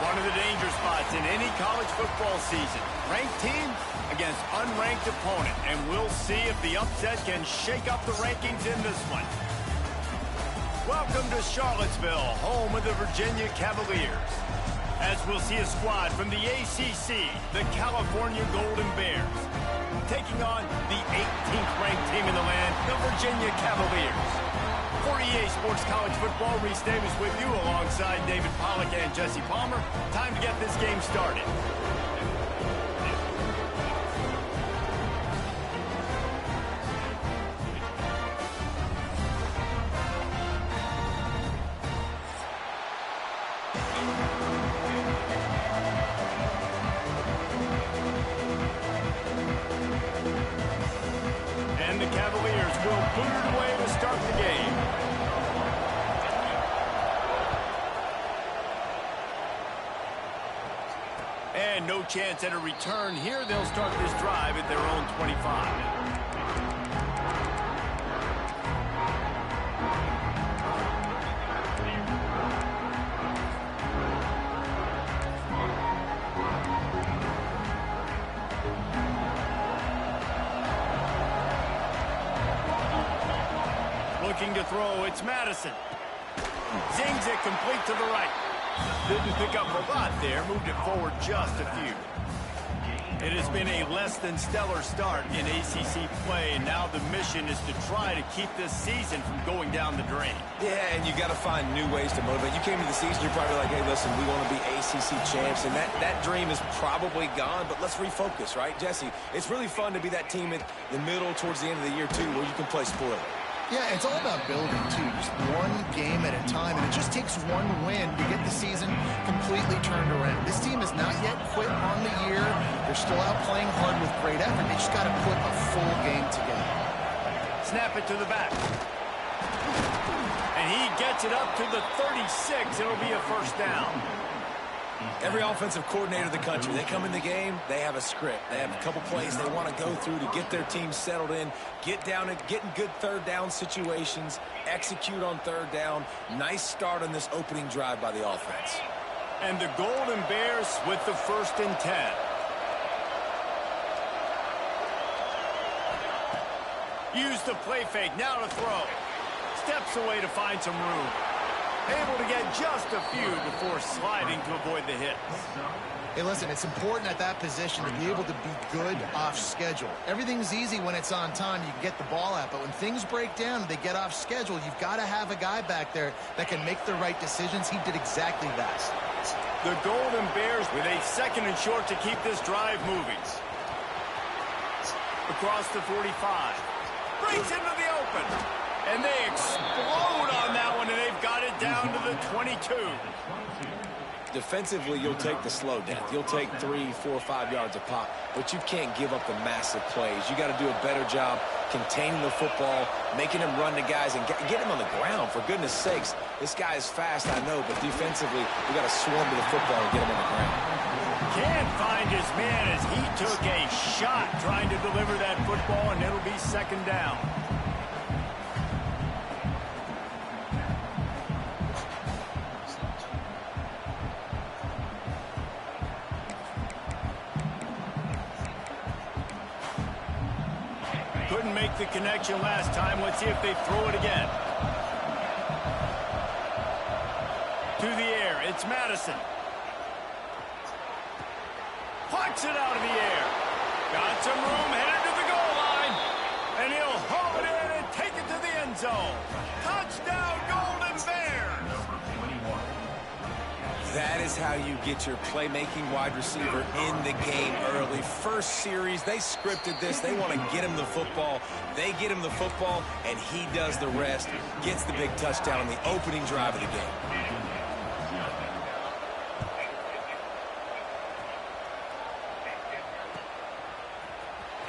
One of the danger spots in any college football season. Ranked team against unranked opponent. And we'll see if the upset can shake up the rankings in this one. Welcome to Charlottesville, home of the Virginia Cavaliers. As we'll see a squad from the ACC, the California Golden Bears, taking on the 18th ranked team in the land, the Virginia Cavaliers. For EA Sports College Football, Reese Davis with you alongside David Pollack and Jesse Palmer. Time to get this game started. And the Cavaliers will boot it away to start the game. And no chance at a return here. They'll start this drive at their own 25. Looking to throw, it's Madison. Zings it complete to the right. Didn't pick up a lot there, moved it forward just a few. It has been a less than stellar start in ACC play, and now the mission is to try to keep this season from going down the drain. Yeah, and you got to find new ways to motivate. You came to the season, you're probably like, hey, listen, we want to be ACC champs, and that dream is probably gone, but let's refocus, right, Jesse? It's really fun to be that team in the middle towards the end of the year, too, where you can play spoiler. Yeah, it's all about building, too. Just one game at a time, and it just takes one win to get the season completely turned around. This team has not yet quit on the year. They're still out playing hard with great effort. They just got to put a full game together. Snap it to the back. And he gets it up to the 36. It'll be a first down. Every offensive coordinator in the country, they come in the game, they have a script. They have a couple plays they want to go through to get their team settled in, get down and get in good third down situations, execute on third down. Nice start on this opening drive by the offense. And the Golden Bears with the 1st and 10. Use the play fake, now to throw. Steps away to find some room. Able to get just a few before sliding to avoid the hit. Hey, listen, it's important at that position to be able to be good off schedule. Everything's easy when it's on time. You can get the ball out. But when things break down and they get off schedule, you've got to have a guy back there that can make the right decisions. He did exactly that. The Golden Bears with a 2nd and short to keep this drive moving. Across the 45. Breaks into the open. And they explode on that one, and they've got it down to the 22. Defensively, you'll take the slow death. You'll take 3, 4, 5 yards a pop, but you can't give up the massive plays. You got to do a better job containing the football, making him run to guys, and get him on the ground. For goodness sakes, this guy is fast, I know, but defensively, we got to swarm to the football and get him on the ground. Can't find his man as he took a shot trying to deliver that football, and it'll be 2nd down. Couldn't make the connection last time. Let's see if they throw it again. To the air, it's Madison. Plucks it out of the air. Got some room, headed to the goal line. And he'll haul it in and take it to the end zone. Touchdown, Golden Bears! That is how you get your playmaking wide receiver in the game early. First series, they scripted this. They want to get him the football. They get him the football, and he does the rest. Gets the big touchdown on the opening drive of the game.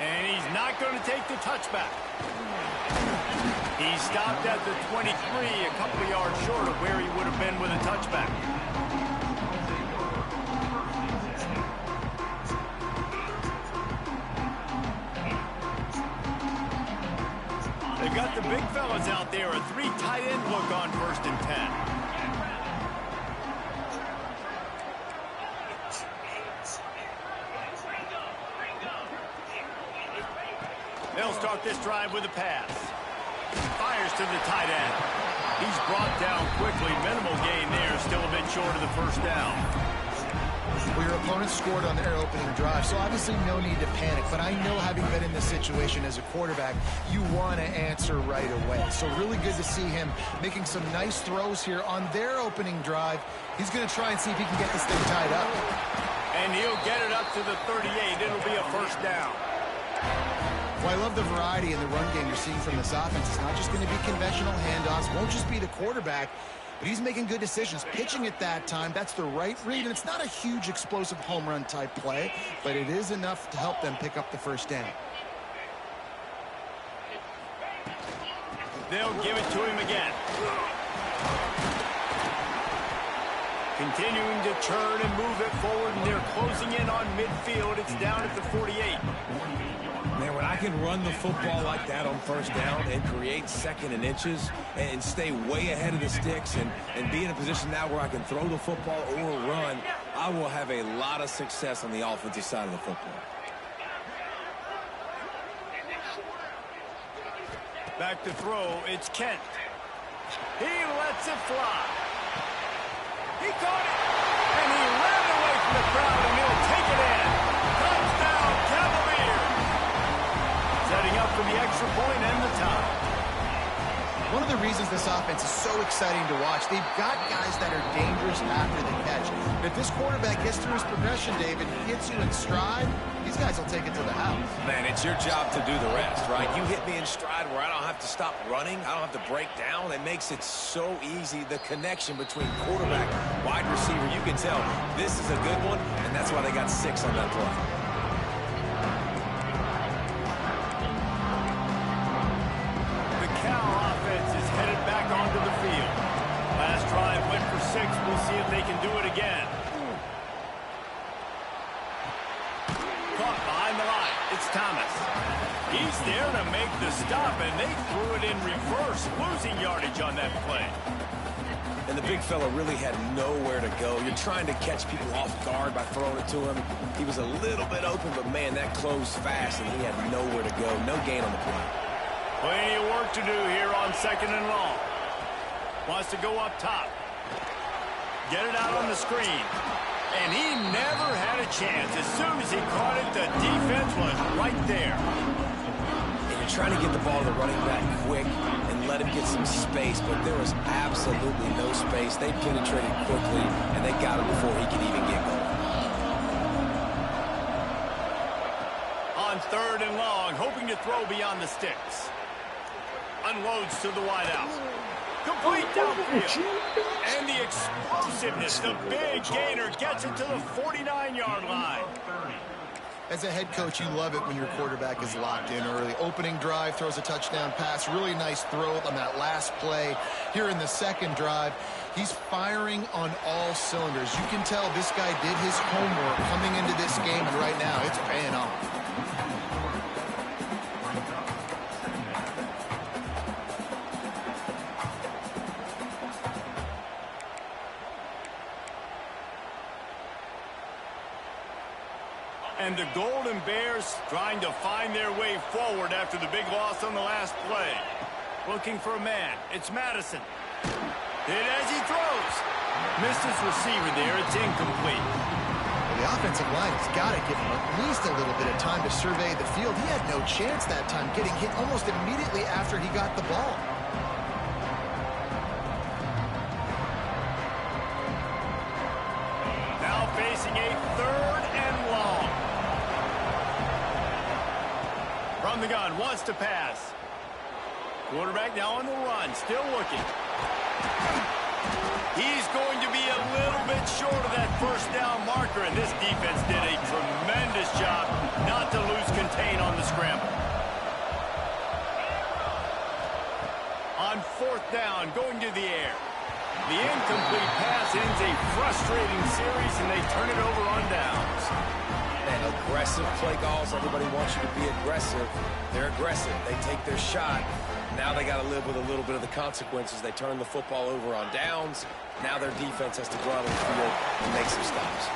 And he's not going to take the touchback. He stopped at the 23, a couple of yards short of where he would have been with a touchback. They've got the big fellas out there, a 3 tight end look on 1st and 10. They'll start this drive with a pass. Fires to the tight end. He's brought down quickly. Minimal gain there. Still a bit short of the first down. Well, your opponent scored on their opening drive, so obviously no need to panic. But I know, having been in this situation as a quarterback, you want to answer right away. So really good to see him making some nice throws here on their opening drive. He's going to try and see if he can get this thing tied up. And he'll get it up to the 38. It'll be a first down. Well, I love the variety in the run game you're seeing from this offense. It's not just going to be conventional handoffs. Won't just be the quarterback, but he's making good decisions. Pitching at that time, that's the right read, and it's not a huge explosive home run type play, but it is enough to help them pick up the first down. They'll give it to him again. Continuing to turn and move it forward, and they're closing in on midfield. It's down at the 48. Man, when I can run the football like that on first down and create second and inches and stay way ahead of the sticks and be in a position now where I can throw the football or run, I will have a lot of success on the offensive side of the football. Back to throw, it's Kent. He lets it fly. He caught it, and he ran away from the crowd, and he'll take it in. Touchdown, Cavaliers. Setting up for the extra point and the tie. One of the reasons this offense is so exciting to watch, they've got guys that are dangerous after the catch. But if this quarterback gets through his progression, David, hits you in stride, these guys will take it to the house. Man, it's your job to do the rest, right? You hit me in stride where I don't have to stop running. I don't have to break down. It makes it so easy. The connection between quarterback, wide receiver, you can tell this is a good one, and that's why they got 6 on that play. Onto the field. Last drive went for 6. We'll see if they can do it again. Caught behind the line. It's Thomas. He's there to make the stop, and they threw it in reverse, losing yardage on that play. And the big fella really had nowhere to go. You're trying to catch people off guard by throwing it to him. He was a little bit open, but man, that closed fast, and he had nowhere to go. No gain on the play. Plenty of work to do here on 2nd and long. Wants to go up top. Get it out on the screen. And he never had a chance. As soon as he caught it, the defense was right there. And you're trying to get the ball to the running back quick and let him get some space, but there was absolutely no space. They penetrated quickly, and they got him before he could even get going. On 3rd and long, hoping to throw beyond the sticks. Unloads to the wideout. Complete downfield. And the explosiveness, the big gainer gets it to the 49-yard line. As a head coach, you love it when your quarterback is locked in early. Opening drive, throws a touchdown pass. Really nice throw on that last play. Here in the 2nd drive, he's firing on all cylinders. You can tell this guy did his homework coming into this game, and right now it's paying off. And the Golden Bears trying to find their way forward after the big loss on the last play. Looking for a man. It's Madison. Hit as he throws. Missed his receiver there. It's incomplete. Well, the offensive line has got to give him at least a little bit of time to survey the field. He had no chance that time, getting hit almost immediately after he got the ball. Now facing a 3rd and long. From the gun, wants to pass. Quarterback now on the run, still looking. He's going to be a little bit short of that first down marker, and this defense did a tremendous job not to lose contain on the scramble. On 4th down, going to the air. The incomplete pass ends a frustrating series, and they turn it over on downs. And aggressive play calls. Everybody wants you to be aggressive. They're aggressive. They take their shot. Now they got to live with a little bit of the consequences. They turn the football over on downs. Now their defense has to go out on the field and make some stops.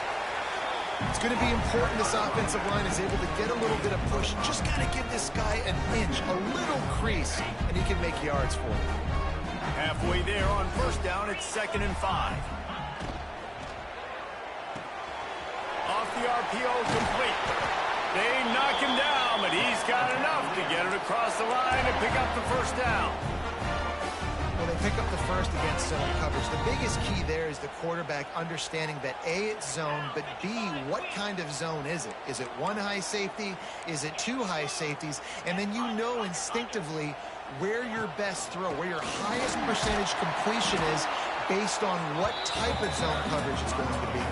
It's going to be important this offensive line is able to get a little bit of push. Just got to give this guy an inch, a little crease, and he can make yards for him. Halfway there on first down, it's 2nd and 5. Off the RPO, complete. They knock him down, but he's got enough to get it across the line and pick up the first down. Well, they pick up the first against zone coverage. The biggest key there is the quarterback understanding that A, it's zone, but B, what kind of zone is it? Is it one high safety? Is it two high safeties? And then you know instinctively where your best throw, where your highest percentage completion is based on what type of zone coverage it's going to be.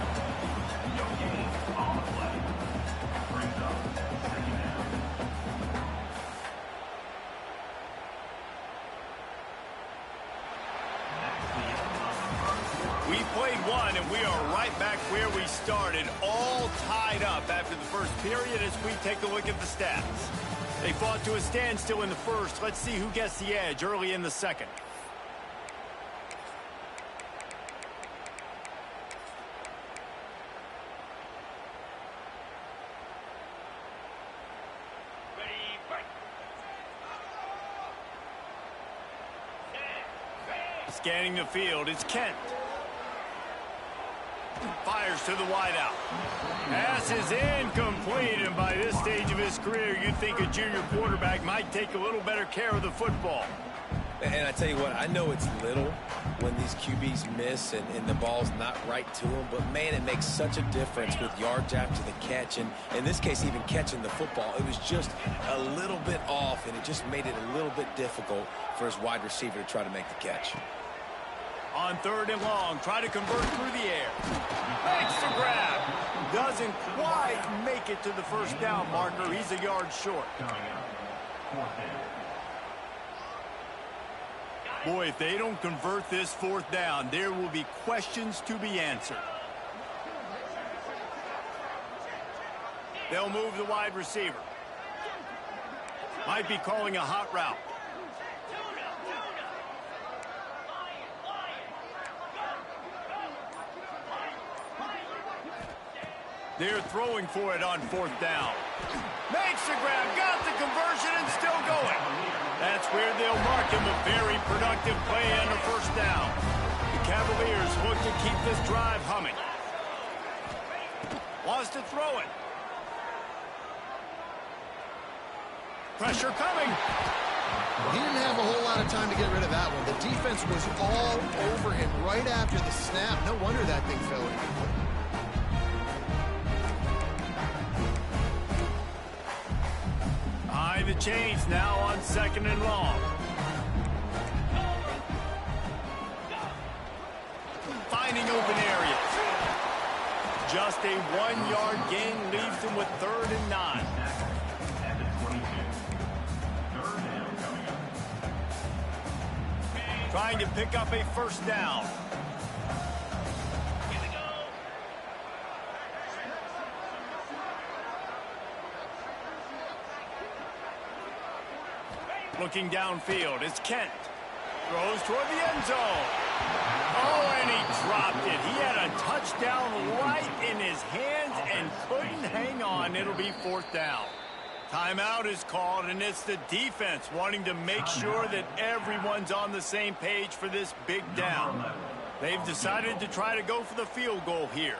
We played one, and we are right back where we started, all tied up after the first period as we take a look at the stats. They fought to a standstill in the first. Let's see who gets the edge early in the second. Scanning the field, it's Kent. Fires to the wideout. Pass is incomplete, and by this stage of his career, you'd think a junior quarterback might take a little better care of the football. And I tell you what, I know it's little when these QBs miss and the ball's not right to them, but man, it makes such a difference with yards after the catch, and in this case, even catching the football. It was just a little bit off, and it just made it a little bit difficult for his wide receiver to try to make the catch. On 3rd and long, try to convert through the air. Makes the grab. Doesn't quite make it to the first down marker. He's a yard short. Boy, if they don't convert this 4th down, there will be questions to be answered. They'll move the wide receiver. Might be calling a hot route. They're throwing for it on 4th down. Makes the grab, got the conversion, and still going. That's where they'll mark him a very productive play on the first down. The Cavaliers look to keep this drive humming. Wants to throw it. Pressure coming. He didn't have a whole lot of time to get rid of that one. The defense was all over him right after the snap. No wonder that thing fell incomplete. High the chains now on 2nd and long. Finding open areas. Just a 1-yard gain leaves him with 3rd and 9. Trying to pick up a first down. Looking downfield, it's Kent. Throws toward the end zone. Oh, and he dropped it. He had a touchdown right in his hands and couldn't hang on. It'll be 4th down. Timeout is called, and it's the defense wanting to make sure that everyone's on the same page for this big down. They've decided to try to go for the field goal here.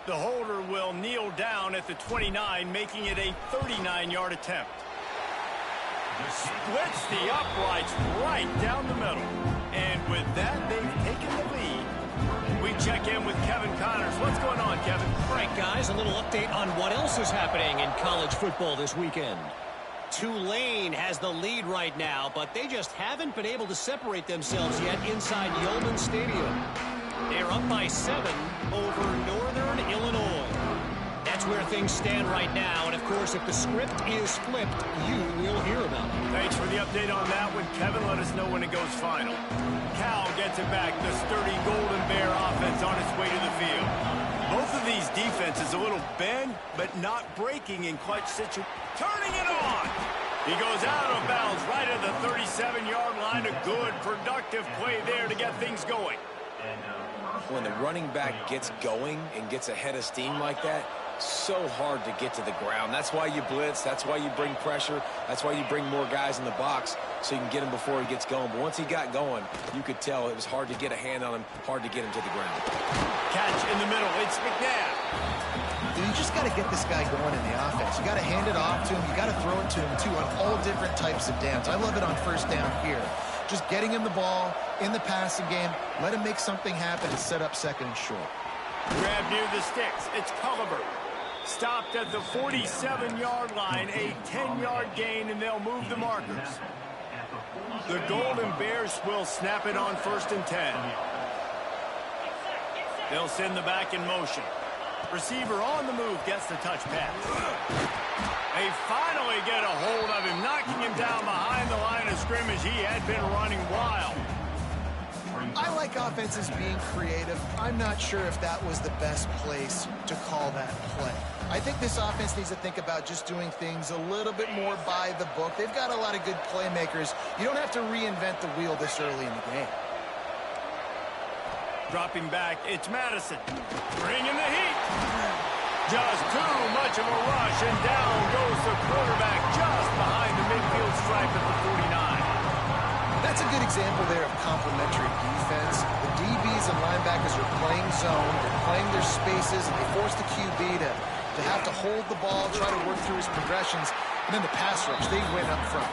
The holder will kneel down at the 29, making it a 39-yard attempt. Splits the uprights right down the middle. And with that, they've taken the lead. We check in with Kevin Connors. What's going on, Kevin? All right, guys, a little update on what else is happening in college football this weekend. Tulane has the lead right now, but they just haven't been able to separate themselves yet inside Yulman Stadium. They're up by 7 over Northern Illinois. That's where things stand right now, and of course, if the script is flipped, you will hear about it. Thanks for the update on that one, Kevin. Let us know when it goes final. Cal gets it back. The sturdy Golden Bear offense on its way to the field. Both of these defenses a little bend, but not breaking in clutch situations. Turning it on. He goes out of bounds right at the 37-yard line. A good, productive play there to get things going. When the running back gets going and gets ahead of steam like that, so hard to get to the ground. That's why you blitz. That's why you bring pressure. That's why you bring more guys in the box so you can get him before he gets going. But once he got going, you could tell it was hard to get a hand on him, hard to get him to the ground. Catch in the middle. It's McNabb. You just got to get this guy going in the offense. You got to hand it off to him. You got to throw it to him, too, on all different types of downs. I love it on first down here. Just getting him the ball in the passing game, let him make something happen and set up second and short. Grab near the sticks. It's Culliver. Stopped at the 47-yard line, a 10-yard gain, and they'll move the markers. The Golden Bears will snap it on 1st and 10. They'll send the back in motion. Receiver on the move gets the touch pass. They finally get a hold of him, knocking him down behind the line of scrimmage. He had been running wild. I like offenses being creative. I'm not sure if that was the best place to call that play. I think this offense needs to think about just doing things a little bit more by the book. They've got a lot of good playmakers. You don't have to reinvent the wheel this early in the game. Dropping back, it's Madison. Bringing the heat. Just too much of a rush, and down goes the quarterback just behind the midfield stripe at the 49. That's a good example there of complementary defense. The DBs and linebackers are playing zone, they're playing their spaces, and they force the QB to have to hold the ball, try to work through his progressions, and then the pass rush, they win up front.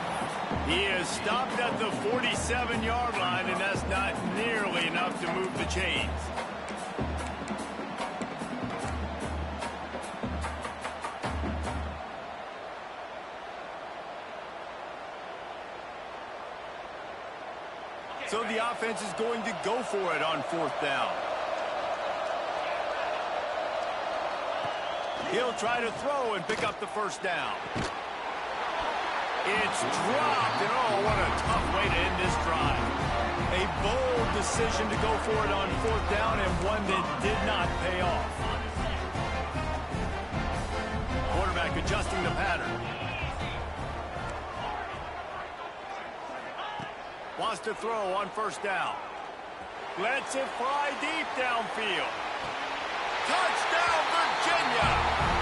He is stopped at the 47-yard line, and that's not nearly enough to move the chains. So the offense is going to go for it on 4th down. He'll try to throw and pick up the 1st down. It's dropped, and oh, what a tough way to end this drive. A bold decision to go for it on 4th down, and one that did not pay off. Quarterback adjusting the pattern. Wants to throw on 1st down. Lets it fly deep downfield. Touchdown, Virginia!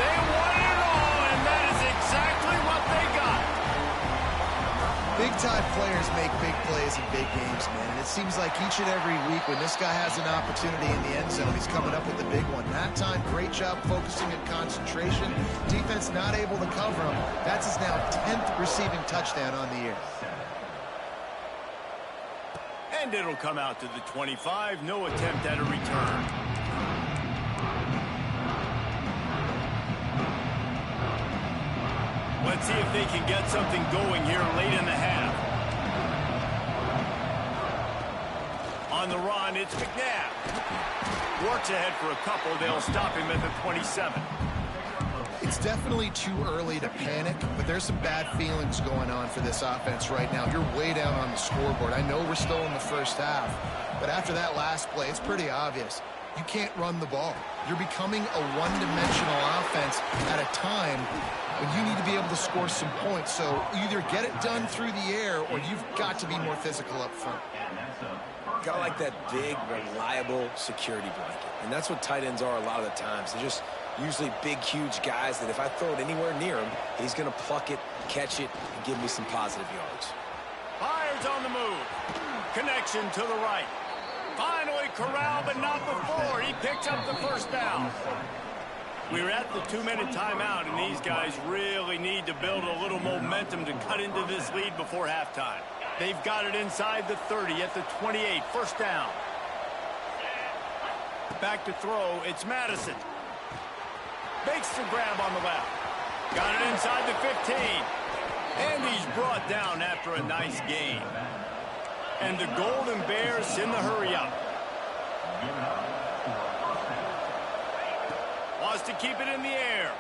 They won it all, and that is exactly what they got. Big-time players make big plays in big games, man. And it seems like each and every week when this guy has an opportunity in the end zone, he's coming up with a big one. That time, great job focusing and concentration. Defense not able to cover him. That's his now 10th receiving touchdown on the year. And it'll come out to the 25. No attempt at a return. Let's see if they can get something going here late in the half. On the run, it's McNabb. Works ahead for a couple. They'll stop him at the 27. It's definitely too early to panic, but there's some bad feelings going on for this offense right now. You're way down on the scoreboard. I know we're still in the first half, but after that last play, it's pretty obvious. You can't run the ball. You're becoming a one-dimensional offense at a time when you need to be able to score some points. So either get it done through the air or you've got to be more physical up front. Got like that big, reliable security blanket. And that's what tight ends are a lot of the times. They're just usually big, huge guys that if I throw it anywhere near him, he's going to pluck it, catch it, and give me some positive yards. Fires on the move. Connection to the right. Finally corralled, but not before. He picks up the 1st down. We're at the 2-minute timeout, and these guys really need to build a little momentum to cut into this lead before halftime. They've got it inside the 30 at the 28. 1st down. Back to throw. It's Madison. Makes the grab on the left. Got it inside the 15. And he's brought down after a nice gain. And the Golden Bears in the hurry-up. Wants to keep it in the air.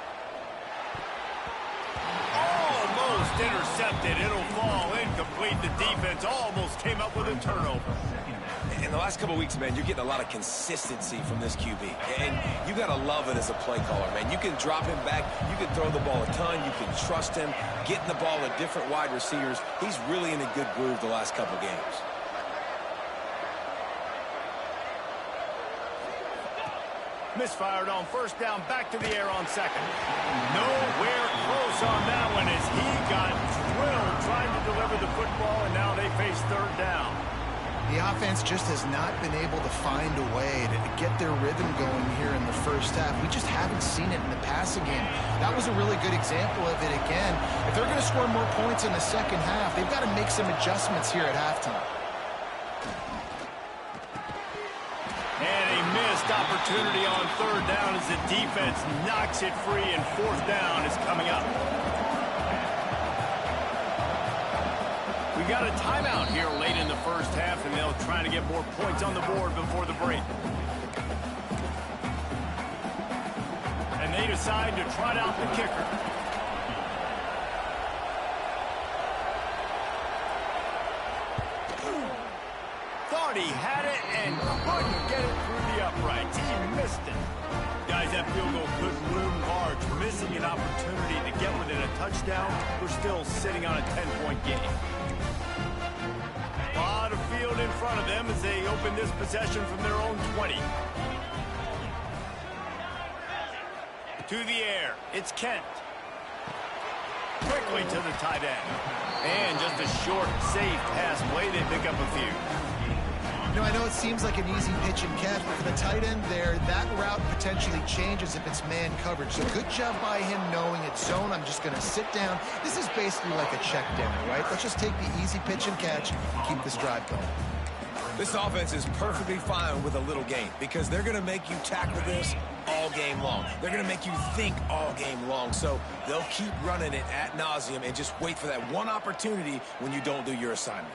Almost intercepted. It'll fall incomplete. The defense almost came up with a turnover. In the last couple of weeks, man, you're getting a lot of consistency from this QB. And you got to love it as a play caller, man. You can drop him back. You can throw the ball a ton. You can trust him, getting the ball to different wide receivers. He's really in a good groove the last couple games. Misfired on first down, back to the air on second. Nowhere close on that one as he got drilled trying to deliver the football, and now they face third down. The offense just has not been able to find a way to get their rhythm going here in the first half. We just haven't seen it in the passing game. That was a really good example of it again. If they're going to score more points in the second half, they've got to make some adjustments here at halftime. And a missed opportunity on third down as the defense knocks it free, and fourth down is coming up. We got a timeout here late in the first half, and they'll try to get more points on the board before the break. And they decide to trot out the kicker. Thought he had it and couldn't get it through the uprights. He missed it. Guys, that field goal could loom large. Missing an opportunity to get within a touchdown. We're still sitting on a 10-point game. A lot of field in front of them as they open this possession from their own 20. To the air, it's Kent. Quickly to the tight end. And just a short, safe pass play. They pick up a few. You know, I know it seems like an easy pitch and catch, but for the tight end there, that route potentially changes if it's man coverage. So good job by him knowing it's zone. I'm just going to sit down. This is basically like a check down, right? Let's just take the easy pitch and catch and keep this drive going. This offense is perfectly fine with a little game because they're going to make you tackle this all game long. They're going to make you think all game long. So they'll keep running it ad nauseum and just wait for that one opportunity when you don't do your assignment.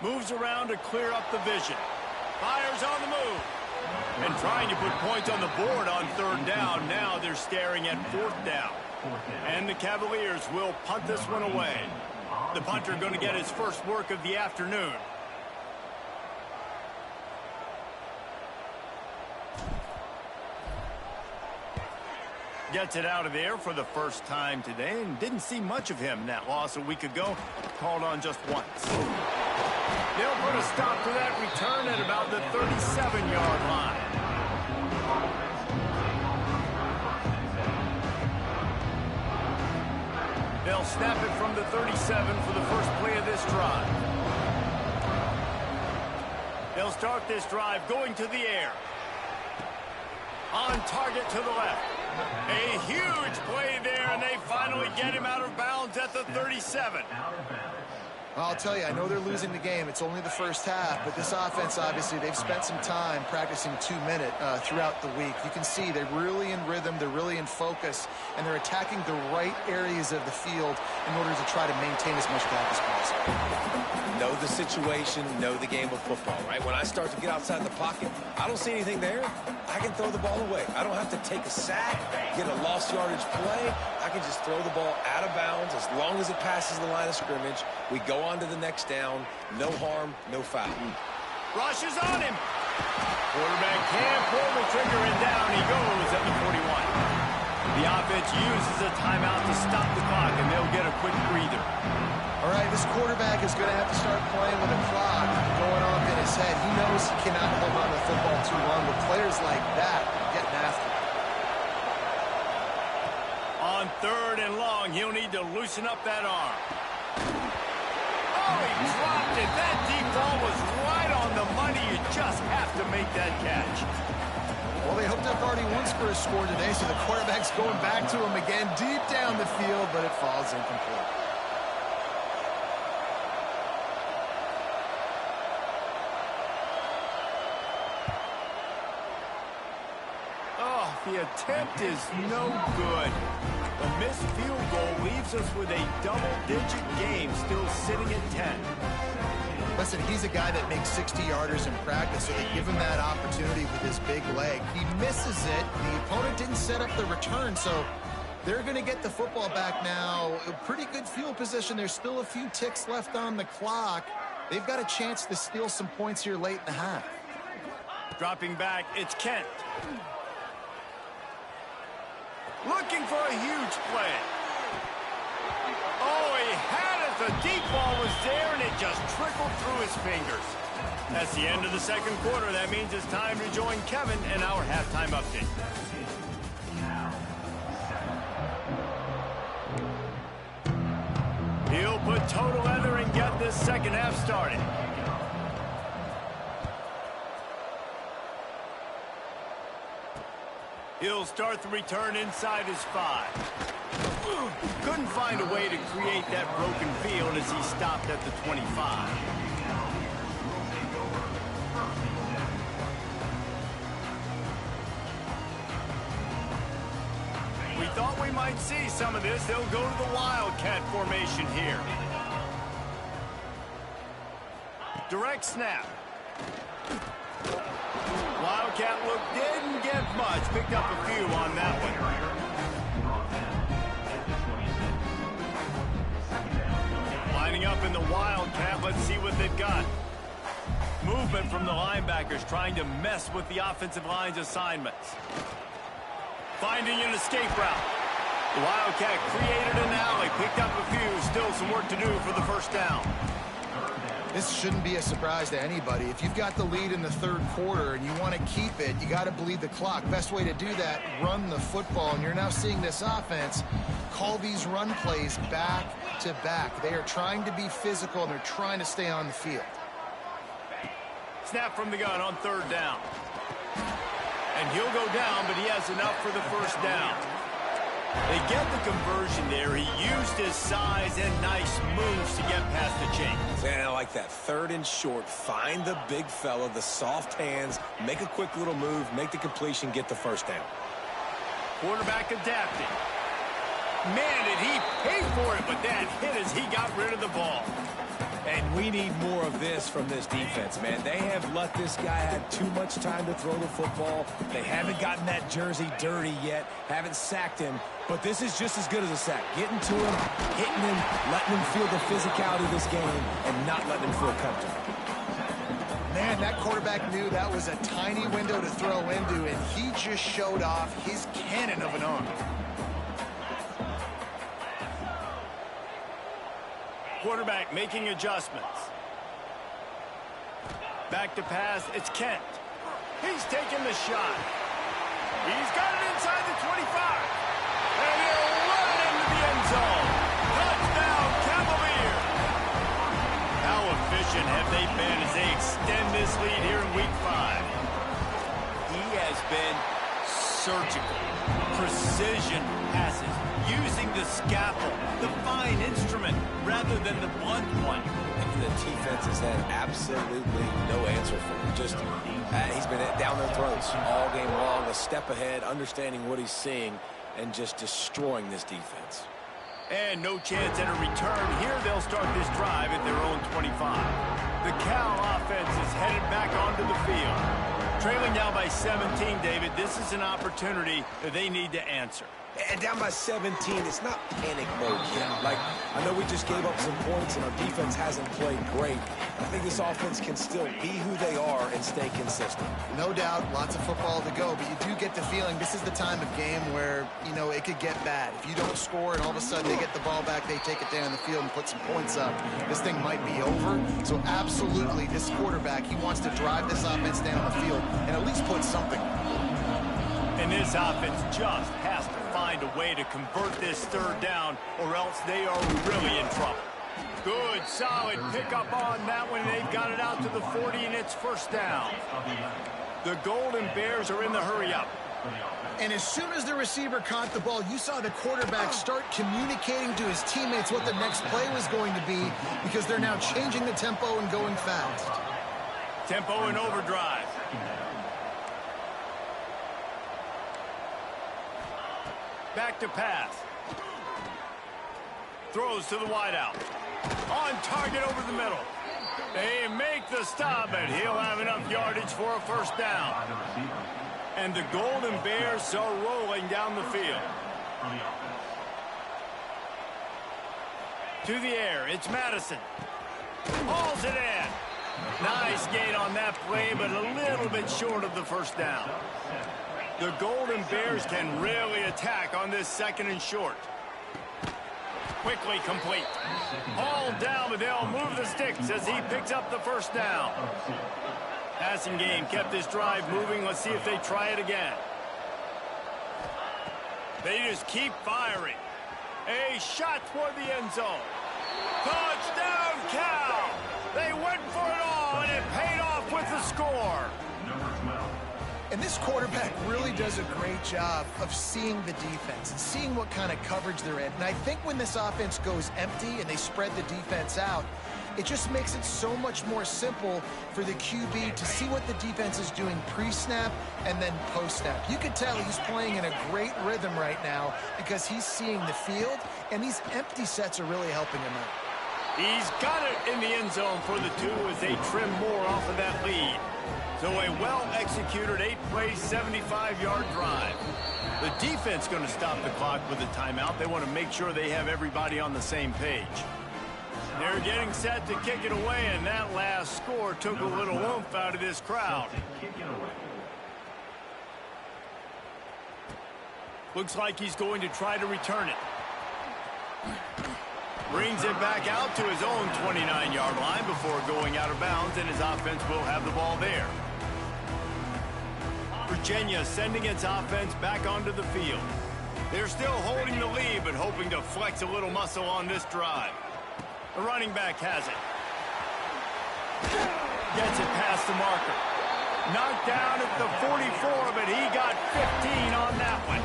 Moves around to clear up the vision. Fires on the move. And trying to put points on the board on third down. Now they're staring at fourth down. And the Cavaliers will punt this one away. The punter going to get his first work of the afternoon. Gets it out of there for the first time today, and didn't see much of him in that loss a week ago. Called on just once. They'll put a stop to that return at about the 37-yard line. They'll snap it from the 37 for the first play of this drive. They'll start this drive going to the air. On target to the left. A huge play there, and they finally get him out of bounds at the 37. I'll tell you, I know they're losing the game. It's only the first half, but this offense, obviously, they've spent some time practicing 2-minute throughout the week. You can see they're really in rhythm, they're really in focus, and they're attacking the right areas of the field in order to try to maintain as much back as possible. Know the situation, know the game of football, right? When I start to get outside the pocket, I don't see anything there. I can throw the ball away. I don't have to take a sack, get a lost yardage play. I can just throw the ball out of bounds as long as it passes the line of scrimmage. We go on to the next down. No harm, no foul. Rushes on him. Quarterback can't pull the trigger, and down he goes at the 41. The offense uses a timeout to stop the clock, and they'll get a quick breather. All right, this quarterback is going to have to start playing with a clock going off in his head. He knows he cannot hold on to the football too long, but players like that are getting after it. On third and long, he'll need to loosen up that arm. Oh, he dropped it. That deep ball was right on the money. You just have to make that catch. Well, they hoped up already once for a score today, so the quarterback's going back to him again deep down the field, but it falls incomplete. The attempt is no good. The missed field goal leaves us with a double-digit game, still sitting at 10. Listen, he's a guy that makes 60-yarders in practice, so they give him that opportunity with his big leg. He misses it. The opponent didn't set up the return, so they're going to get the football back now. A pretty good field position. There's still a few ticks left on the clock. They've got a chance to steal some points here late in the half. Dropping back, it's Kent. Looking for a huge play. Oh, he had it. The deep ball was there, and it just trickled through his fingers. That's the end of the second quarter. That means it's time to join Kevin in our halftime update. He'll put toe together and get this second half started. He'll start the return inside his 5. Couldn't find a way to create that broken field as he stopped at the 25. We thought we might see some of this. They'll go to the Wildcat formation here. Direct snap. Wildcat look didn't get much. Picked up a few on that one. Lining up in the Wildcat. Let's see what they've got. Movement from the linebackers trying to mess with the offensive line's assignments. Finding an escape route. The Wildcat created an alley. Picked up a few. Still some work to do for the first down. This shouldn't be a surprise to anybody. If you've got the lead in the third quarter and you want to keep it, you got to bleed the clock. Best way to do that, run the football. And you're now seeing this offense call these run plays back to back. They are trying to be physical, and they're trying to stay on the field. Snap from the gun on third down. And he'll go down, but he has enough for the first down. They get the conversion there. He used his size and nice moves to get past the chains. And I like that. Third and short. Find the big fella, the soft hands, make a quick little move, make the completion, get the first down. Quarterback adapting. Man, did he pay for it, but that hit as he got rid of the ball. And we need more of this from this defense, man. They have let this guy have too much time to throw the football. They haven't gotten that jersey dirty yet, haven't sacked him, but this is just as good as a sack. Getting to him, hitting him, letting him feel the physicality of this game, and not letting him feel comfortable. Man, that quarterback knew that was a tiny window to throw into, and he just showed off his cannon of an arm. Quarterback making adjustments. Back to pass, it's Kent. He's taking the shot. He's got it inside the 25. And he'll run it into the end zone. Touchdown, Cavaliers. How efficient have they been as they extend this lead here in Week 5? He has been surgical. Precision passes. Using the scalpel, the fine instrument, rather than the blunt one. The defense has had absolutely no answer for him. Just, he's been down their throats all game long, a step ahead, understanding what he's seeing, and just destroying this defense. And no chance at a return. Here they'll start this drive at their own 25. The Cal offense is headed back onto the field. Trailing down by 17, David, this is an opportunity that they need to answer. And down by 17, it's not panic mode yet. Like, I know we just gave up some points and our defense hasn't played great. I think this offense can still be who they are and stay consistent. No doubt, lots of football to go, but you do get the feeling this is the time of game where, you know, it could get bad. If you don't score and all of a sudden they get the ball back, they take it down the field and put some points up, this thing might be over. So absolutely, this quarterback, he wants to drive this offense down the field and at least put something. And this offense just has to find a way to convert this third down, or else they are really in trouble. Good, solid pickup on that one. They've got it out to the 40, and it's first down. The Golden Bears are in the hurry-up. And as soon as the receiver caught the ball, you saw the quarterback start communicating to his teammates what the next play was going to be, because they're now changing the tempo and going fast. Tempo in overdrive. Back to pass. Throws to the wideout. On target over the middle. They make the stop, and he'll have enough yardage for a first down. And the Golden Bears are rolling down the field. To the air, it's Madison. Hauls it in. Nice gain on that play, but a little bit short of the first down. The Golden Bears can really attack on this second and short. Quickly complete. Hauled down, but they'll move the sticks as he picks up the first down. Passing game kept this drive moving. Let's see if they try it again. They just keep firing. A shot toward the end zone. Touchdown, Cal! They went for it all, and it paid off with the score. And this quarterback really does a great job of seeing the defense and seeing what kind of coverage they're in. And I think when this offense goes empty and they spread the defense out, it just makes it so much more simple for the QB to see what the defense is doing pre-snap and then post-snap. You could tell he's playing in a great rhythm right now because he's seeing the field, and these empty sets are really helping him out. He's got it in the end zone for the 2 as they trim more off of that lead. So a well-executed 8-play, 75-yard drive. The defense going to stop the clock with a timeout. They want to make sure they have everybody on the same page. They're getting set to kick it away, and that last score took a little oomph out of this crowd. Looks like he's going to try to return it. Brings it back out to his own 29-yard line before going out of bounds, and his offense will have the ball there. Virginia sending its offense back onto the field. They're still holding the lead, but hoping to flex a little muscle on this drive. The running back has it. Gets it past the marker. Knocked down at the 44, but he got 15 on that one.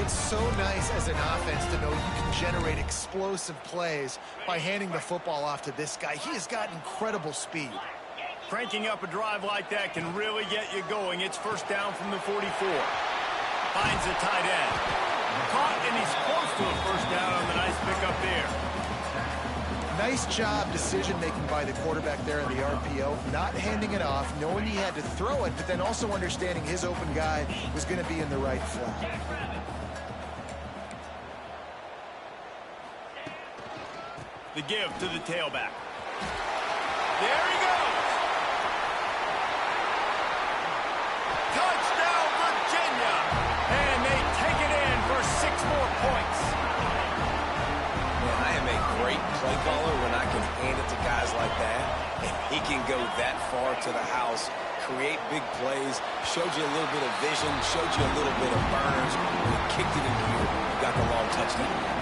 It's so nice as an offense to know you can generate explosive plays by handing the football off to this guy. He has got incredible speed. Cranking up a drive like that can really get you going. It's first down from the 44. Finds the tight end. Caught, and he's close to a first down on the nice pickup there. Nice job decision-making by the quarterback there in the RPO, not handing it off, knowing he had to throw it, but then also understanding his open guy was going to be in the right flat. The give to the tailback. There he goes. Touchdown, Virginia. And they take it in for 6 more points. Man, I am a great play caller when I can hand it to guys like that. And he can go that far to the house, create big plays, showed you a little bit of vision, showed you a little bit of burns. When he kicked it in here, he got the long touchdown.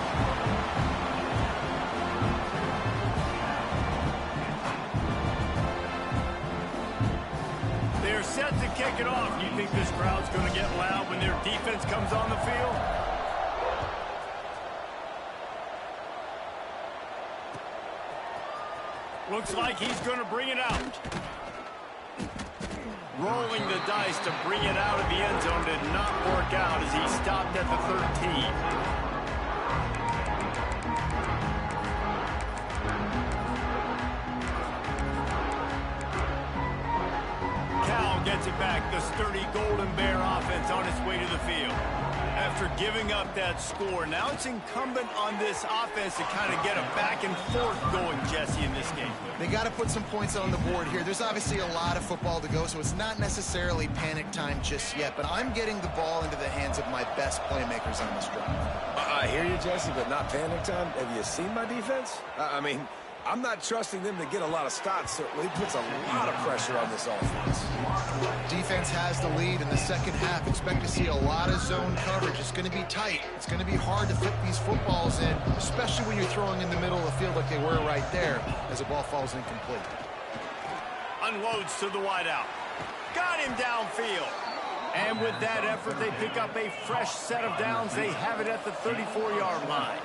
They're set to kick it off. You think this crowd's going to get loud when their defense comes on the field? Looks like he's going to bring it out. Rolling the dice to bring it out of the end zone did not work out as he stopped at the 13. Gets it back. The sturdy Golden Bear offense on its way to the field. After giving up that score, now it's incumbent on this offense to kind of get a back and forth going, Jesse, in this game. They got to put some points on the board here. There's obviously a lot of football to go, so it's not necessarily panic time just yet, but I'm getting the ball into the hands of my best playmakers on this drive. I hear you, Jesse, but not panic time. Have you seen my defense? I mean, I'm not trusting them to get a lot of stops, so it puts a lot of pressure on this offense. Defense has the lead in the second half. Expect to see a lot of zone coverage. It's going to be tight. It's going to be hard to fit these footballs in, especially when you're throwing in the middle of the field like they were right there as the ball falls incomplete. Unloads to the wideout. Got him downfield. And with that effort, they pick up a fresh set of downs. They have it at the 34-yard line.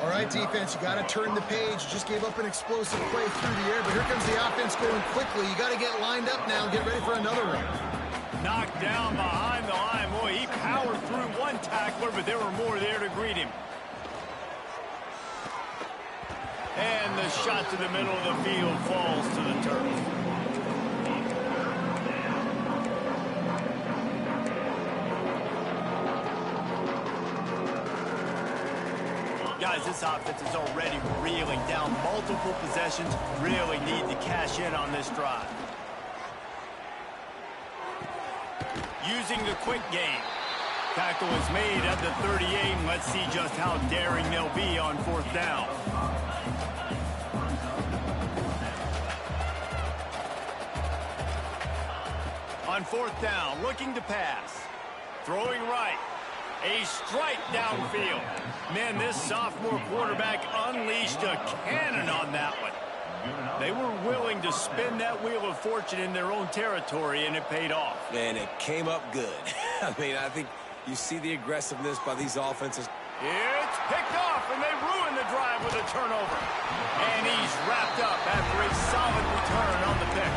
All right, defense, you got to turn the page. You just gave up an explosive play through the air, but here comes the offense going quickly. You got to get lined up now and get ready for another run. Knocked down behind the line. Boy, he powered through one tackler, but there were more there to greet him. And the shot to the middle of the field falls to the turf. Guys, this offense is already reeling down multiple possessions. Really need to cash in on this drive. Using the quick game. Tackle is made at the 38, and let's see just how daring they'll be on 4th down. On 4th down, looking to pass. Throwing right. A strike downfield. Man, this sophomore quarterback unleashed a cannon on that one. They were willing to spin that wheel of fortune in their own territory, and it paid off. And it came up good. I mean, I think you see the aggressiveness by these offenses. It's picked off, and they ruin the drive with a turnover. And he's wrapped up after a solid return on the pick.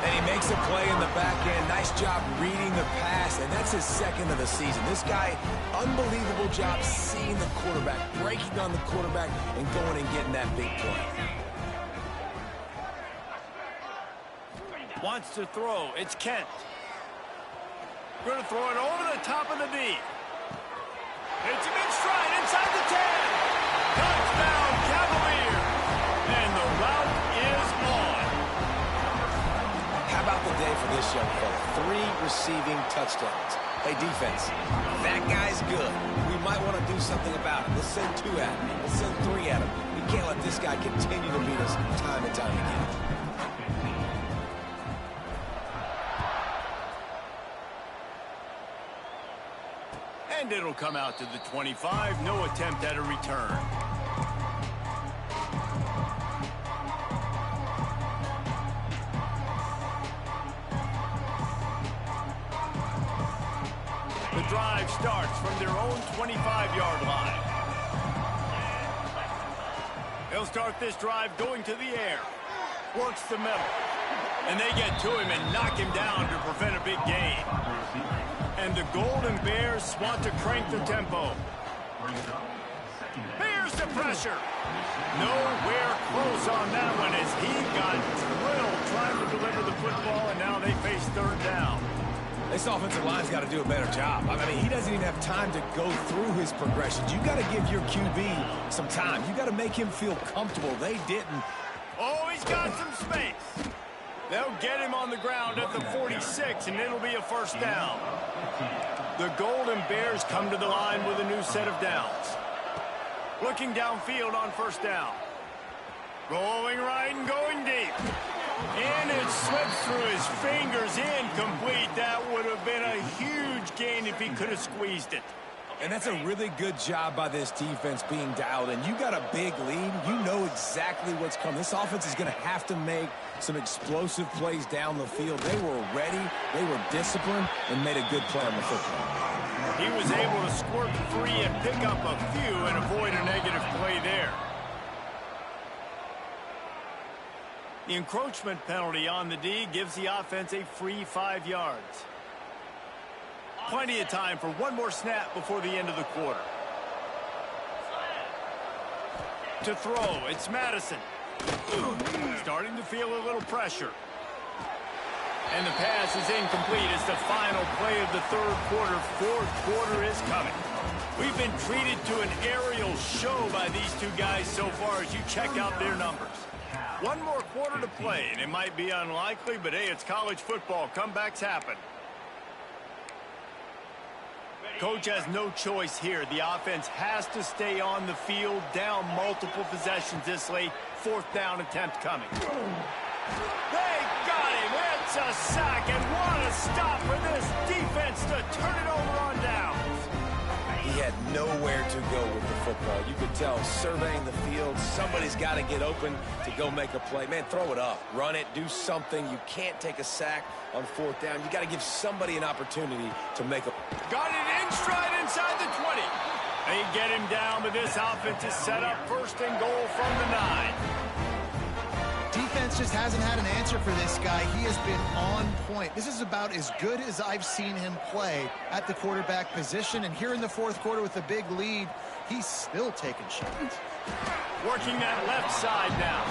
And he makes a play in the back end. Nice job reading the pass, and that's his 2nd of the season. This guy, unbelievable job seeing the quarterback, breaking on the quarterback, and going and getting that big play. Wants to throw. It's Kent. Going to throw it over the top of the D. It's a good stride inside the 10. Touchdown, Cavalier. And the route is on. How about the day for this young fella? 3 receiving touchdowns. Hey, defense, that guy's good. We might want to do something about it. Let's send 2 at him. Let's send 3 at him. We can't let this guy continue to beat us time and time again. And it'll come out to the 25. No attempt at a return. The drive starts from their own 25-yard line. They'll start this drive going to the air. Works the middle. And they get to him and knock him down to prevent a big gain. And the Golden Bears want to crank the tempo. Here's the pressure. Nowhere close on that one as he got drilled trying to deliver the football, and now they face 3rd down. This offensive line's got to do a better job. I mean, he doesn't even have time to go through his progressions. You got to give your QB some time. You got to make him feel comfortable. They didn't. Oh, he's got some space. They'll get him on the ground at the 46, and it'll be a 1st down. The Golden Bears come to the line with a new set of downs. Looking downfield on 1st down. Going right and going deep. And it slips through his fingers, incomplete. That would have been a huge gain if he could have squeezed it. And that's a really good job by this defense being dialed in. You got a big lead. You know exactly what's coming. This offense is going to have to make some explosive plays down the field. They were ready, they were disciplined, and made a good play on the football. He was able to squirt free and pick up a few and avoid a negative play there. The encroachment penalty on the D gives the offense a free 5 yards. Plenty of time for one more snap before the end of the quarter. To throw, it's Madison. Starting to feel a little pressure. And the pass is incomplete. It's the final play of the 3rd quarter. 4th quarter is coming. We've been treated to an aerial show by these 2 guys so far as you check out their numbers. One more quarter to play, and it might be unlikely, but hey, it's college football. Comebacks happen. Coach has no choice here. The offense has to stay on the field, down multiple possessions this late. 4th down attempt coming. They got him. It's a sack, and what a stop for this defense to turn it over on downs. He had nowhere to go with the football. You could tell, surveying the field, somebody's got to get open to go make a play. Man, throw it up. Run it. Do something. You can't take a sack on 4th down. You got to give somebody an opportunity to make a... Got it in stride inside the 20. They get him down, but this offense is set up 1st and goal from the 9. Defense just hasn't had an answer for this guy. He has been on point. This is about as good as I've seen him play at the quarterback position. And here in the 4th quarter with a big lead, he's still taking shots. Working that left side now.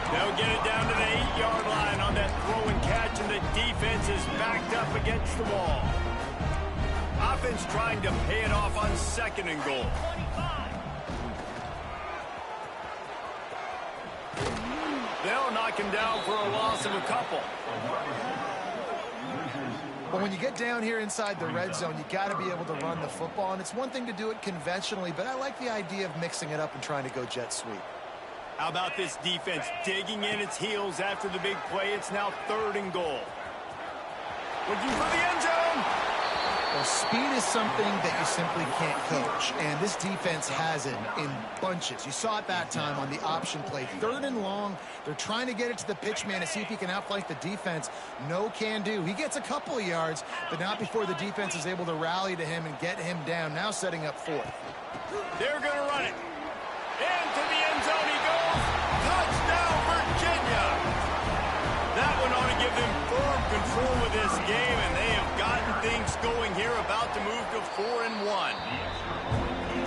They'll get it down to the 8-yard line on that throw and catch, and the defense is backed up against the wall. Offense trying to pay it off on 2nd and goal. They'll knock him down for a loss of a couple. But when you get down here inside the red zone, you got to be able to run the football. And it's one thing to do it conventionally, but I like the idea of mixing it up and trying to go jet sweep. How about this defense digging in its heels after the big play? It's now 3rd and goal. Looking for the end zone. Well, speed is something that you simply can't coach, and this defense has it in bunches. You saw it that time on the option play. 3rd and long, they're trying to get it to the pitch man to see if he can outflank the defense. No can do. He gets a couple of yards, but not before the defense is able to rally to him and get him down, now setting up 4th. They're going to run it. Into the end zone he goes. Touchdown, Virginia. That one ought to give them firm control of this game, and they have gotten things going here, about to move to 4-1.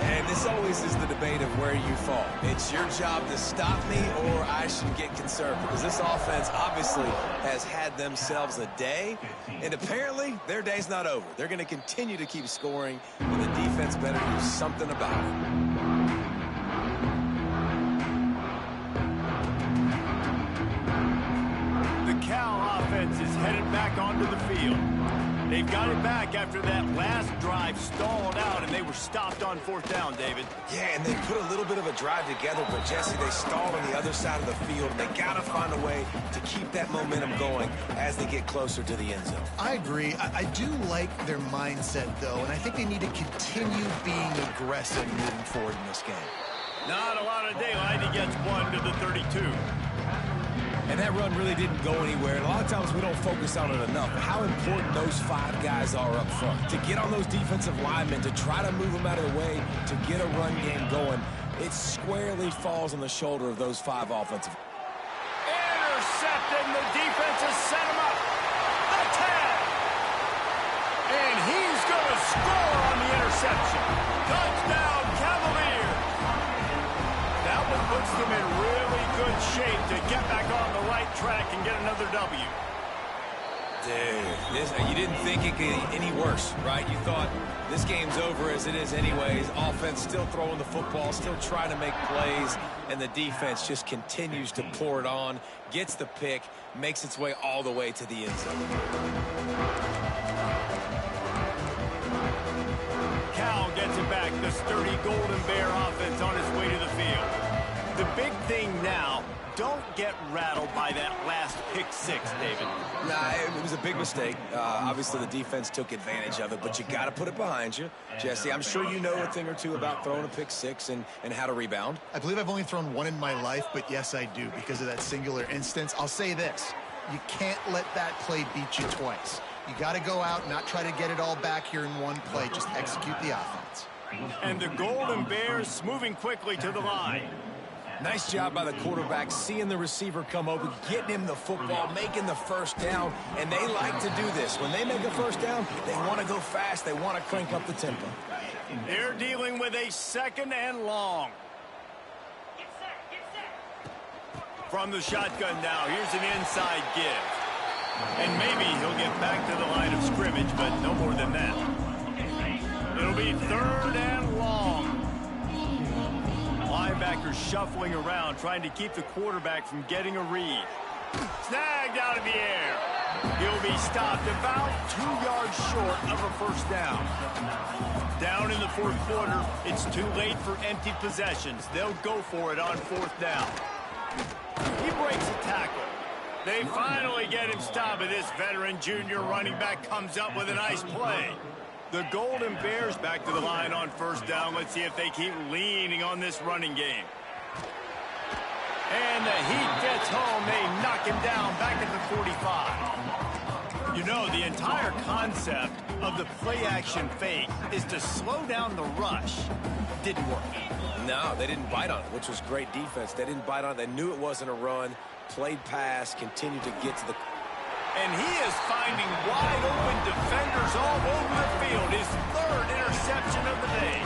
And this always is the debate of where you fall. It's your job to stop me, or I should get concerned, because this offense obviously has had themselves a day, and apparently their day's not over. They're going to continue to keep scoring, and the defense better do something about it. Cal offense is headed back onto the field. They've got it back after that last drive stalled out, and they were stopped on 4th down, David. Yeah, and they put a little bit of a drive together, but Jesse, they stalled on the other side of the field. They got to find a way to keep that momentum going as they get closer to the end zone. I agree. I do like their mindset, though, and I think they need to continue being aggressive moving forward in this game. Not a lot of daylight. He gets 1 to the 32. And that run really didn't go anywhere. And a lot of times we don't focus on it enough. How important those 5 guys are up front. To get on those defensive linemen, to try to move them out of the way, to get a run game going, it squarely falls on the shoulder of those 5 offensive. Intercepted, and the defense has set him up. The tag. And he's going to score on the interception. Touchdown, Cavaliers. That one puts them in really good shape to get back on the right track and get another W. Dude, you didn't think it could get any worse, right? You thought this game's over as it is anyways. Offense still throwing the football, still trying to make plays, and the defense just continues to pour it on, gets the pick, makes its way all the way to the end zone. Cal gets it back. The sturdy Golden Bear offense on its way to the field. The big thing now, don't get rattled by that last pick 6, David. Nah, it was a big mistake. Obviously, the defense took advantage of it, but you got to put it behind you. Jesse, I'm sure you know a thing or two about throwing a pick 6 and how to rebound. I believe I've only thrown 1 in my life, but yes, I do because of that singular instance. I'll say this. You can't let that play beat you twice. You got to go out and not try to get it all back here in one play. Just execute the offense. And the Golden Bears moving quickly to the line. Nice job by the quarterback, seeing the receiver come open, getting him the football, making the first down, and they like to do this. When they make a first down, they want to go fast. They want to crank up the tempo. They're dealing with a 2nd and long. From the shotgun now, here's an inside give. And maybe he'll get back to the line of scrimmage, but no more than that. It'll be 3rd and long. Linebackers shuffling around, trying to keep the quarterback from getting a read. Snagged out of the air. He'll be stopped about 2 yards short of a first down. Down in the 4th quarter, it's too late for empty possessions. They'll go for it on 4th down. He breaks a tackle. They finally get him stopped, and this veteran junior running back comes up with a nice play. The Golden Bears back to the line on 1st down. Let's see if they keep leaning on this running game. And the Heat gets home. They knock him down back at the 45. You know, the entire concept of the play-action fake is to slow down the rush. Didn't work. No, they didn't bite on it, which was great defense. They didn't bite on it. They knew it wasn't a run. Played pass, continued to get to the... And he is finding wide-open defenders all over the field. His 3rd interception of the day.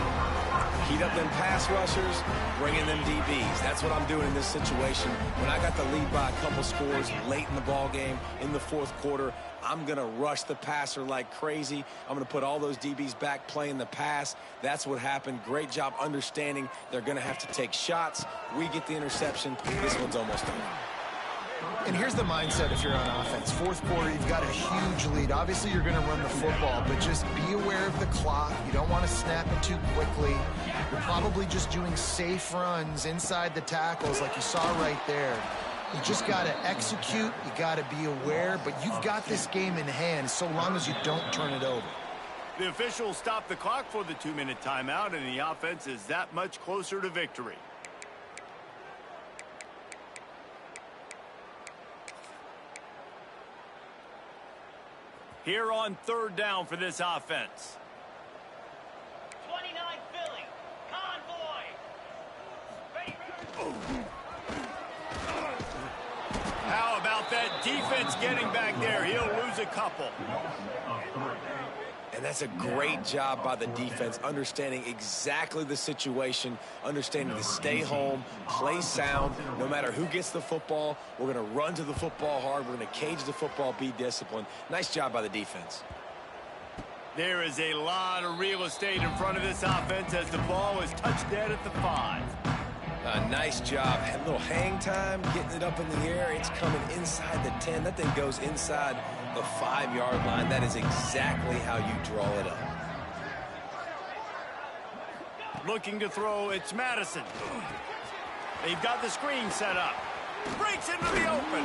Heat up them pass rushers, bring in them DBs. That's what I'm doing in this situation. When I got the lead by a couple scores late in the ball game, in the 4th quarter, I'm going to rush the passer like crazy. I'm going to put all those DBs back playing the pass. That's what happened. Great job understanding they're going to have to take shots. We get the interception. This one's almost over. And here's the mindset if you're on offense. Fourth quarter, you've got a huge lead. Obviously, you're going to run the football, but just be aware of the clock. You don't want to snap it too quickly. You're probably just doing safe runs inside the tackles like you saw right there. You just got to execute. You got to be aware, but you've got this game in hand so long as you don't turn it over. The officials stop the clock for the 2-minute timeout, and the offense is that much closer to victory. Here on third down for this offense. 29 Philly. Convoy. How about that defense getting back there? He'll lose a couple. And that's a great job by the defense, understanding exactly the situation, understanding to stay home, play sound. No matter who gets the football, we're going to run to the football hard. We're going to cage the football, be disciplined. Nice job by the defense. There is a lot of real estate in front of this offense as the ball is touched dead at the 5. Nice job. Had a little hang time, getting it up in the air. It's coming inside the 10. That thing goes inside the 5-yard line. That is exactly how you draw it up. Looking to throw, it's Madison. They've got the screen set up. Breaks into the open.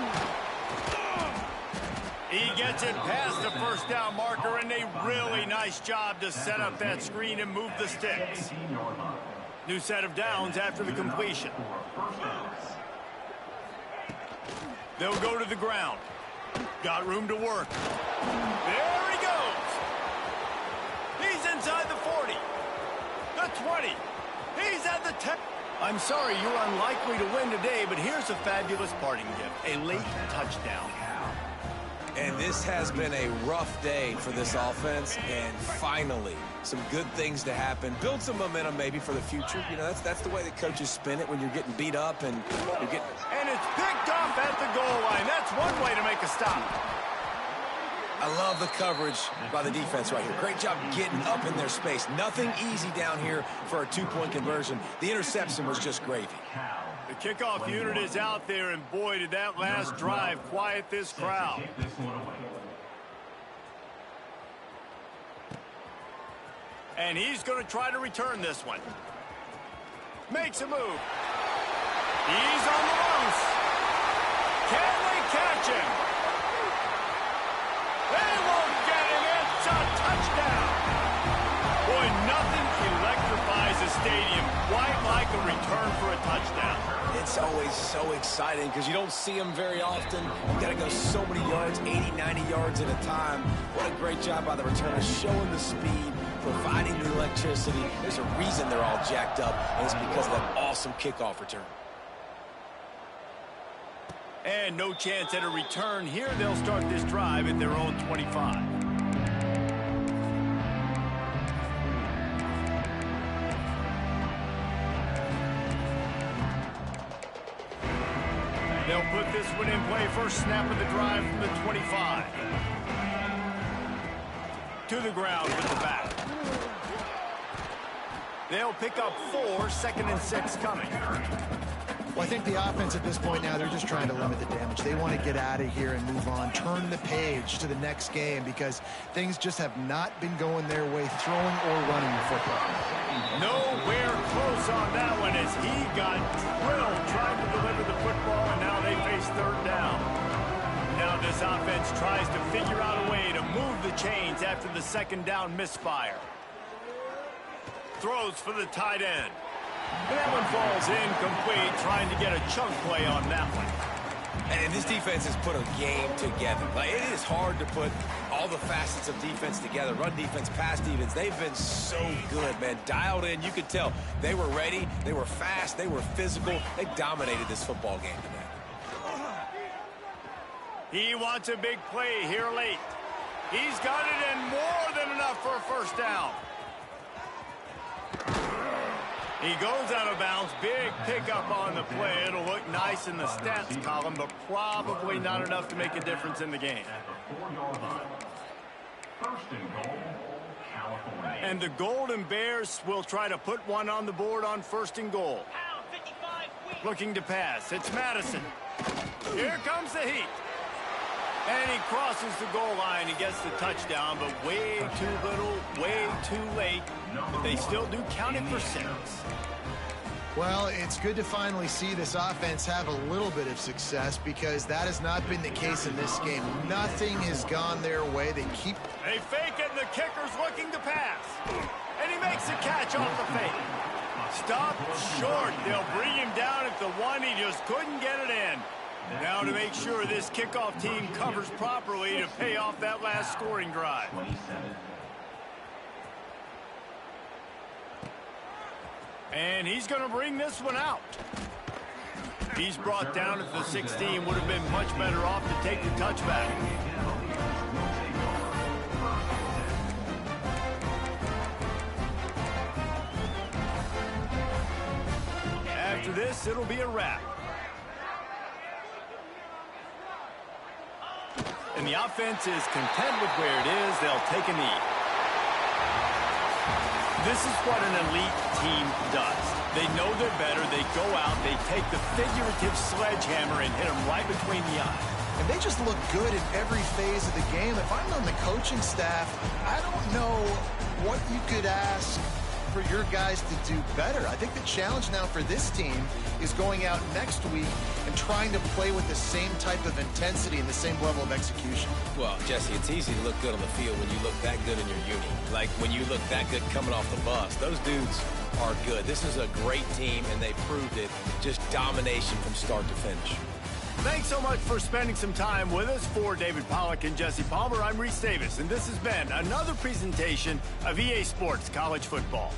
He gets it past the first down marker, and a really nice job to set up that screen and move the sticks. New set of downs after the completion. They'll go to the ground. Got room to work. There he goes. He's inside the 40. The 20. He's at the 10. I'm sorry, you're unlikely to win today, but here's a fabulous parting gift. A late touchdown. And this has been a rough day for this offense, and finally, some good things to happen. Build some momentum maybe for the future. You know, that's the way that coaches spin it when you're getting beat up and you're getting... And it's picked up at the goal line. That's one way to make a stop. I love the coverage by the defense right here. Great job getting up in their space. Nothing easy down here for a 2-point conversion. The interception was just gravy. The kickoff unit is out there, and boy, did that last drive quiet this crowd. And he's going to try to return this one. Makes a move. He's on the loose. Can they catch him? They won't get him. It's a touchdown. Boy, nothing electrifies a stadium quite like a return for a touchdown. It's always so exciting because you don't see them very often. You got to go so many yards, 80, 90 yards at a time. What a great job by the returner, showing the speed, providing the electricity. There's a reason they're all jacked up, and it's because of that awesome kickoff return. And no chance at a return here. They'll start this drive at their own 25. They'll put this one in play. First snap of the drive from the 25. To the ground with the back. They'll pick up 4, 2nd and 6 coming. Well, I think the offense at this point now, they're just trying to limit the damage. They want to get out of here and move on, turn the page to the next game because things just have not been going their way, throwing or running the football. Nowhere close on that one as he got drilled trying to deliver the football, and now they face third down. Now this offense tries to figure out a way to move the chains after the second down misfire. Throws for the tight end. And that one falls incomplete, trying to get a chunk play on that one. And this defense has put a game together. Like, it is hard to put all the facets of defense together. Run defense, pass defense. They've been so good, man. Dialed in. You could tell they were ready. They were fast. They were physical. They dominated this football game today. He wants a big play here late. He's got it and more than enough for a first down. He goes out of bounds. Big pickup on the play. It'll look nice in the stats column, but probably not enough to make a difference in the game. And the Golden Bears will try to put one on the board on 1st and goal. Looking to pass. It's Madison. Here comes the heat. And he crosses the goal line and gets the touchdown, but way too little, way too late. But they still do count it for 6. Well, it's good to finally see this offense have a little bit of success because that has not been the case in this game. Nothing has gone their way. They fake it, and the kicker's looking to pass. And he makes the catch off the fake. Stop short. They'll bring him down at the 1. He just couldn't get it in. Now to make sure this kickoff team covers properly to pay off that last scoring drive. And he's going to bring this one out. He's brought down at the 16. Would have been much better off to take the touchback. After this, it'll be a wrap. And the offense is content with where it is. They'll take a knee. This is what an elite team does. They know they're better. They go out. They take the figurative sledgehammer and hit them right between the eyes. And they just look good in every phase of the game. If I'm on the coaching staff, I don't know what you could ask for your guys to do better. I think the challenge now for this team is going out next week and trying to play with the same type of intensity and the same level of execution. Well, Jesse, it's easy to look good on the field when you look that good in your uni. Like when you look that good coming off the bus. Those dudes are good. This is a great team, and they proved it. Just domination from start to finish. Thanks so much for spending some time with us. For David Pollack and Jesse Palmer, I'm Reese Davis, and this has been another presentation of EA Sports College Football.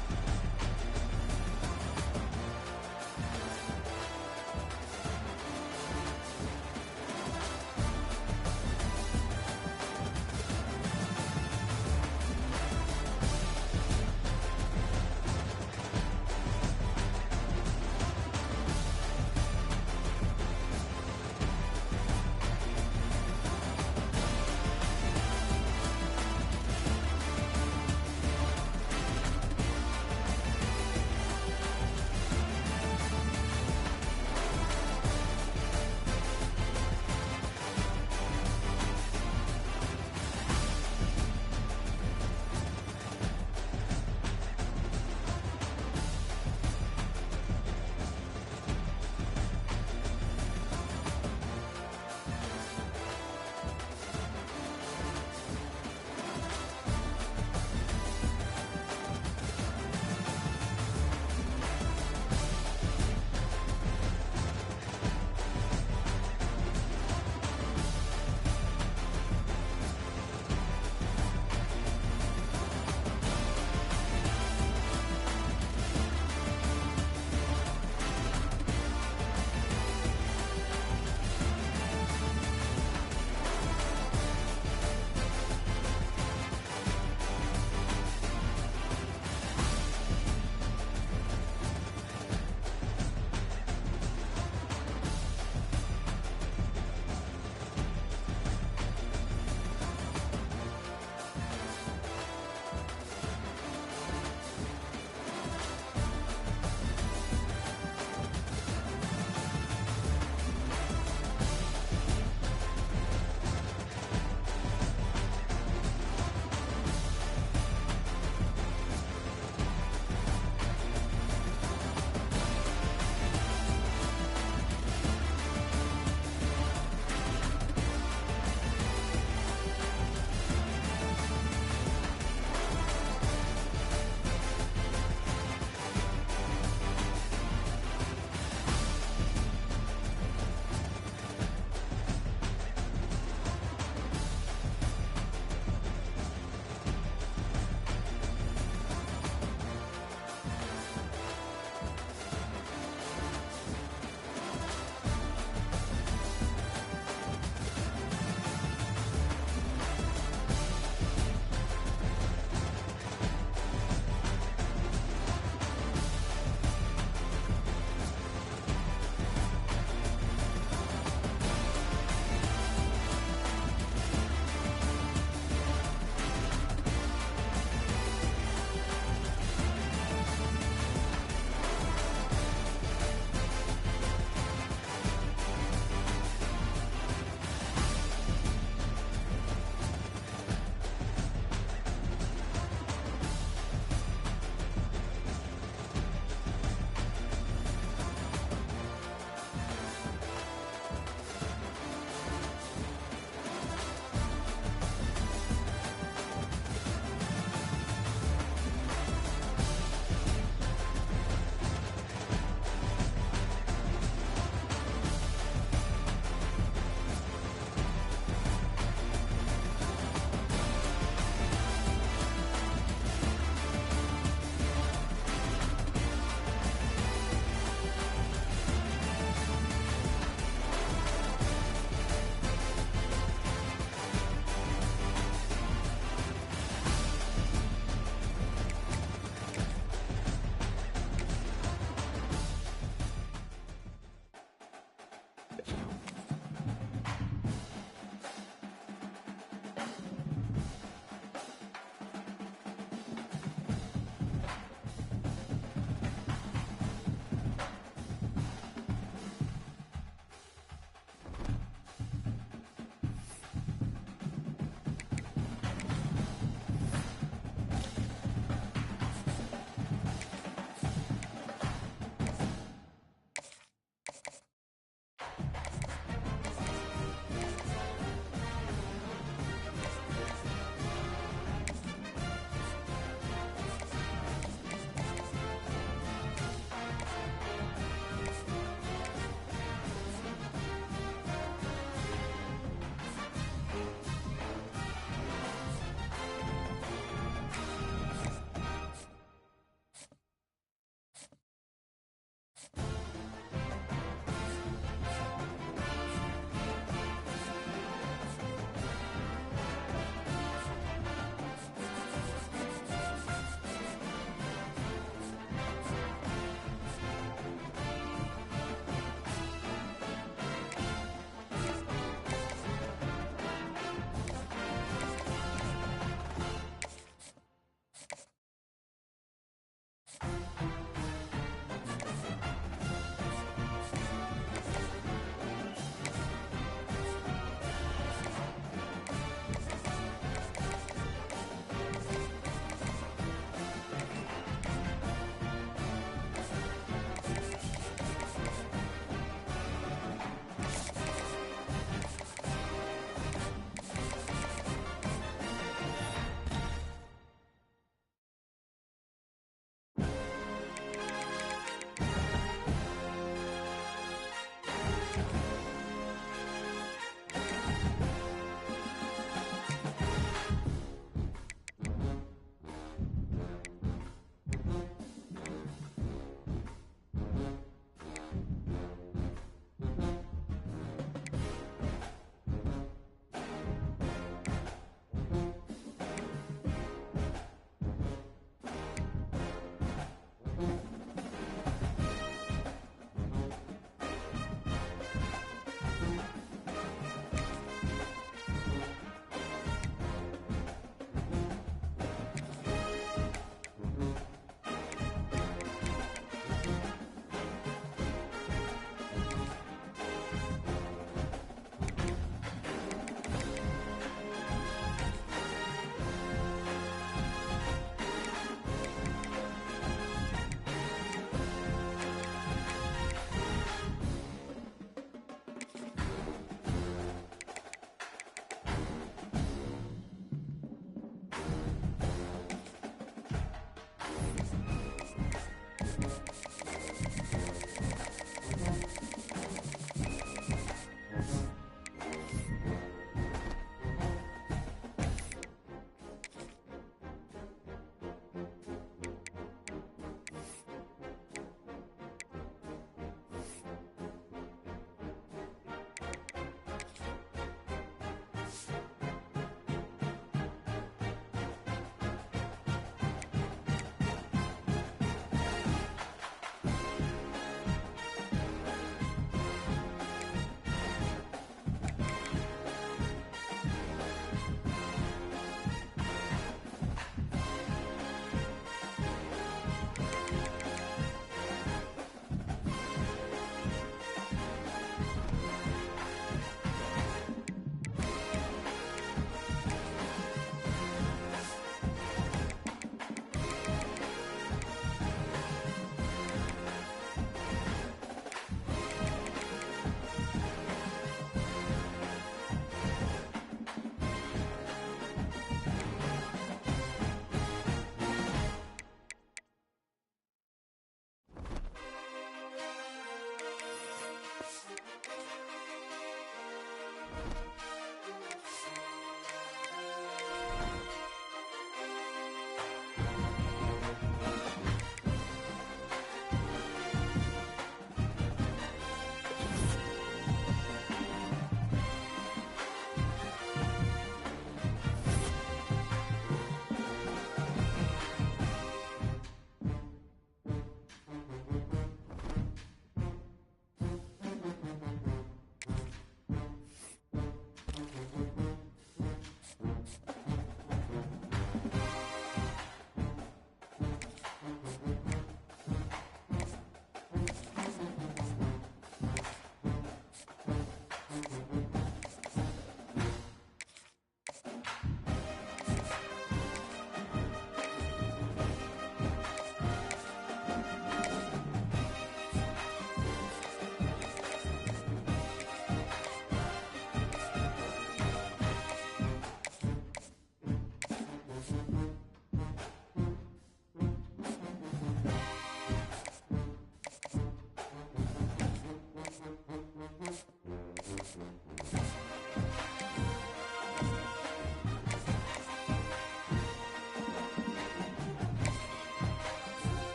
it.